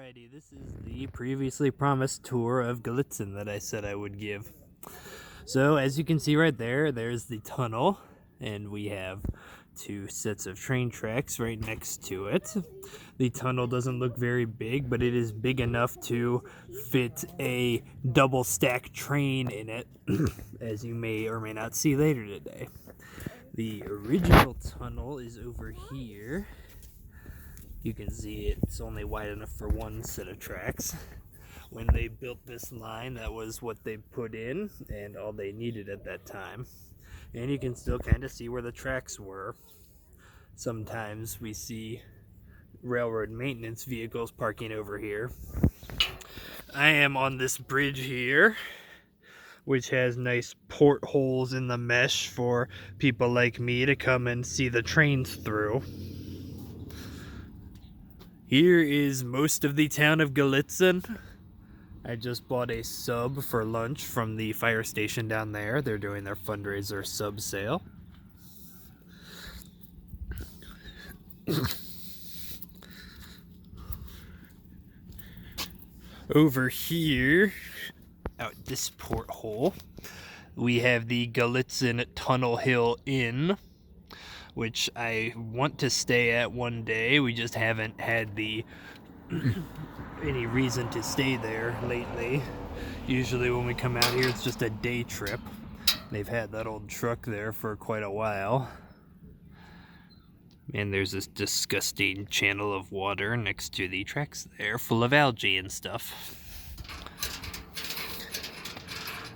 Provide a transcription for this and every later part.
Alrighty, this is the previously promised tour of Gallitzin that I said I would give. So as you can see right there, there's the tunnel, and we have two sets of train tracks right next to it. The tunnel doesn't look very big, but it is big enough to fit a double stack train in it, as you may or may not see later today. The original tunnel is over here. You can see it's only wide enough for one set of tracks. When they built this line, that was what they put in and all they needed at that time. And you can still kind of see where the tracks were. Sometimes we see railroad maintenance vehicles parking over here. I am on this bridge here, which has nice portholes in the mesh for people like me to come and see the trains through. Here is most of the town of Gallitzin. I just bought a sub for lunch from the fire station down there. They're doing their fundraiser sub sale. Over here, out this porthole, we have the Gallitzin Tunnel Hill Inn, which I want to stay at one day. We just haven't had any reason to stay there lately. Usually when we come out here, it's just a day trip. They've had that old truck there for quite a while. And there's this disgusting channel of water next to the tracks there, full of algae and stuff.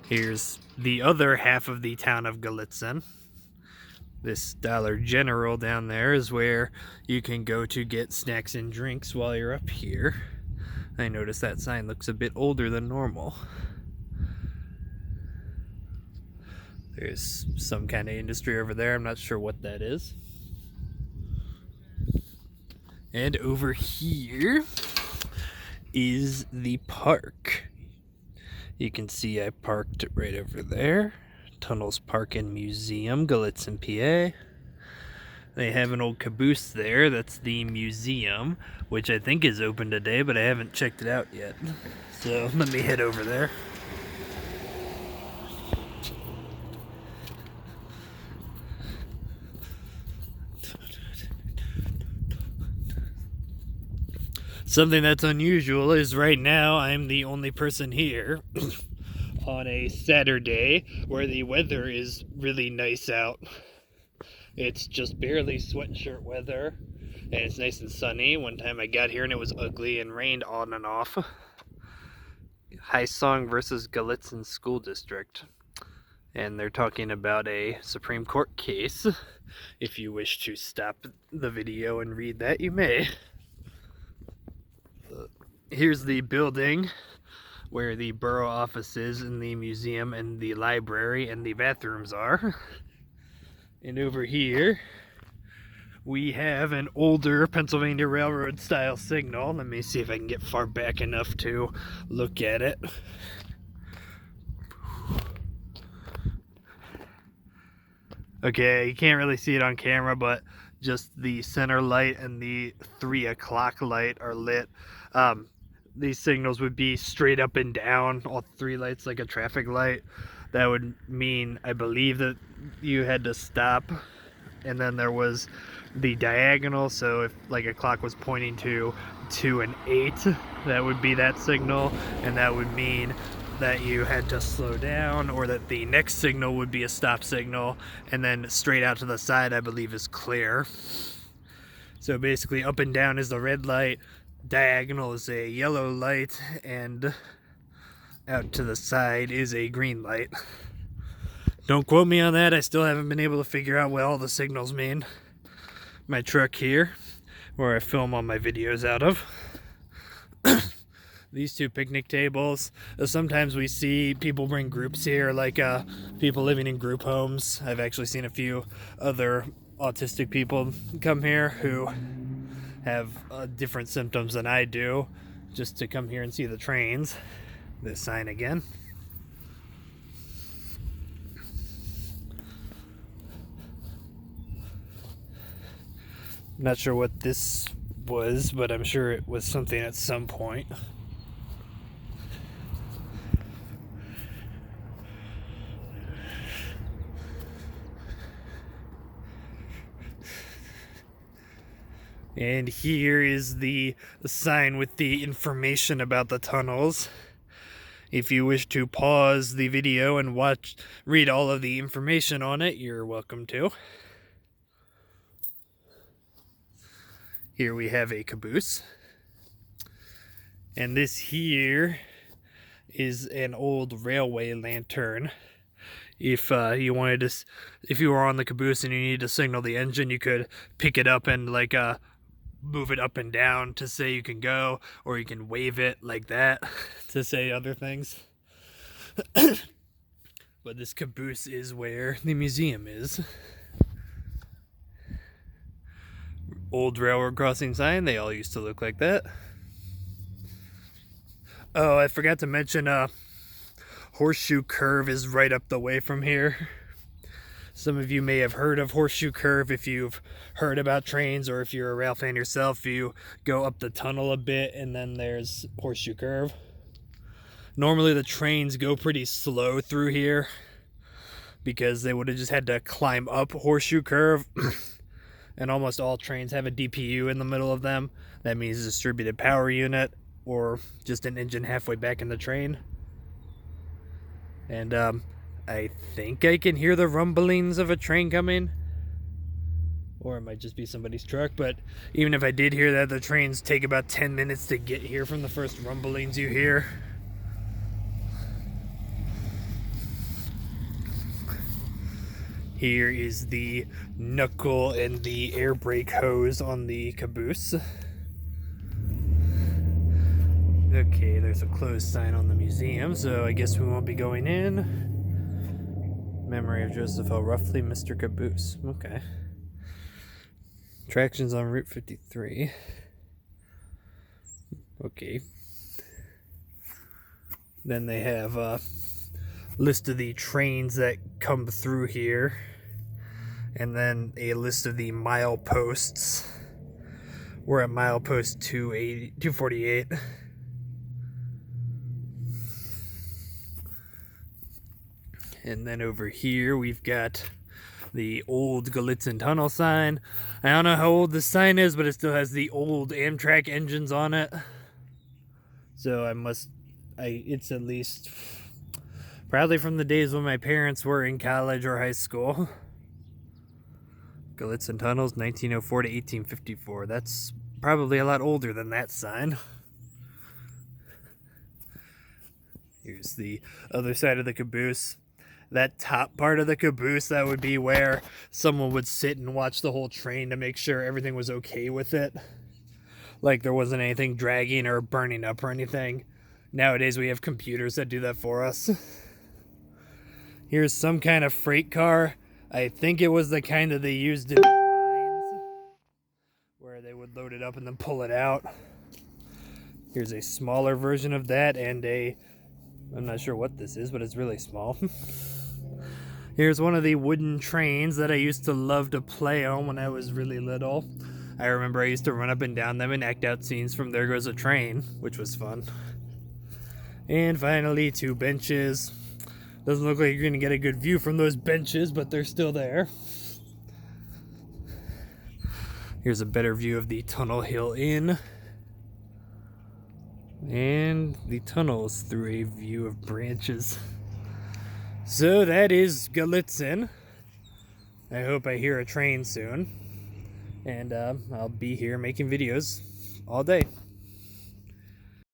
Here's the other half of the town of Gallitzin. This Dollar General down there is where you can go to get snacks and drinks while you're up here. I noticed that sign looks a bit older than normal. There's some kind of industry over there. I'm not sure what that is. And over here is the park. You can see I parked right over there. Tunnels Park and Museum, Gallitzin, PA. They have an old caboose there. That's the museum, which I think is open today, but I haven't checked it out yet. So let me head over there. Something that's unusual is right now I'm the only person here on a Saturday where the weather is really nice out. It's just barely sweatshirt weather and it's nice and sunny. One time I got here and it was ugly and rained on and off. Haisong versus Gallitzin School District. And they're talking about a Supreme Court case. If you wish to stop the video and read that, you may. Here's the building where the borough offices and the museum and the library and the bathrooms are. And over here we have an older Pennsylvania Railroad style signal. Let me see if I can get far back enough to look at it. Okay, you can't really see it on camera, but just the center light and the 3 o'clock light are lit. These signals would be straight up and down, all 3 lights like a traffic light. That would mean, I believe, that you had to stop. And then there was the diagonal, so if like a clock was pointing to 2 and 8, that would be that signal, and that would mean that you had to slow down, or that the next signal would be a stop signal, and then straight out to the side, I believe, is clear. So basically up and down is the red light, diagonal is a yellow light, and out to the side is a green light. Don't quote me on that. I still haven't been able to figure out what all the signals mean. My truck here, where I film all my videos out of. These 2 picnic tables. Sometimes we see people bring groups here, like people living in group homes. I've actually seen a few other autistic people come here who have different symptoms than I do, just to come here and see the trains. This sign again. Not sure what this was, but I'm sure it was something at some point. And here is the sign with the information about the tunnels. If you wish to pause the video and read all of the information on it, you're welcome to. Here we have a caboose. And this here is an old railway lantern. If you were on the caboose and you needed to signal the engine, you could pick it up and move it up and down to say you can go, or you can wave it like that to say other things. But this caboose is where the museum is. Old railroad crossing sign, they all used to look like that. Oh, I forgot to mention Horseshoe Curve is right up the way from here. Some of you may have heard of Horseshoe Curve if you've heard about trains, or if you're a rail fan yourself, you go up the tunnel a bit and then there's Horseshoe Curve. Normally the trains go pretty slow through here because they would have just had to climb up Horseshoe Curve. And almost all trains have a DPU in the middle of them. That means a distributed power unit, or just an engine halfway back in the train. And I think I can hear the rumblings of a train coming. Or it might just be somebody's truck, but even if I did hear that, the trains take about 10 minutes to get here from the first rumblings you hear. Here is the knuckle and the air brake hose on the caboose. Okay, there's a closed sign on the museum, so I guess we won't be going in. Memory of Joseph L. Roughly, Mr. Caboose. Okay. Attractions on Route 53. Okay. Then they have a list of the trains that come through here. And then a list of the mileposts. We're at milepost 248. And then over here we've got the old Gallitzin tunnel sign. I don't know how old this sign is, but it still has the old Amtrak engines on it. So it's at least probably from the days when my parents were in college or high school. Gallitzin tunnels, 1904 to 1854. That's probably a lot older than that sign. Here's the other side of the caboose. That top part of the caboose, that would be where someone would sit and watch the whole train to make sure everything was okay with it. Like there wasn't anything dragging or burning up or anything. Nowadays we have computers that do that for us. Here's some kind of freight car. I think it was the kind that they used in mines, where they would load it up and then pull it out. Here's a smaller version of that, and I'm not sure what this is, but it's really small. Here's one of the wooden trains that I used to love to play on when I was really little. I remember I used to run up and down them and act out scenes from There Goes a Train, which was fun. And finally, 2 benches. Doesn't look like you're going to get a good view from those benches, but they're still there. Here's a better view of the Tunnel Hill Inn. And the tunnels through a view of branches. So that is Gallitzin. I hope I hear a train soon. And I'll be here making videos all day.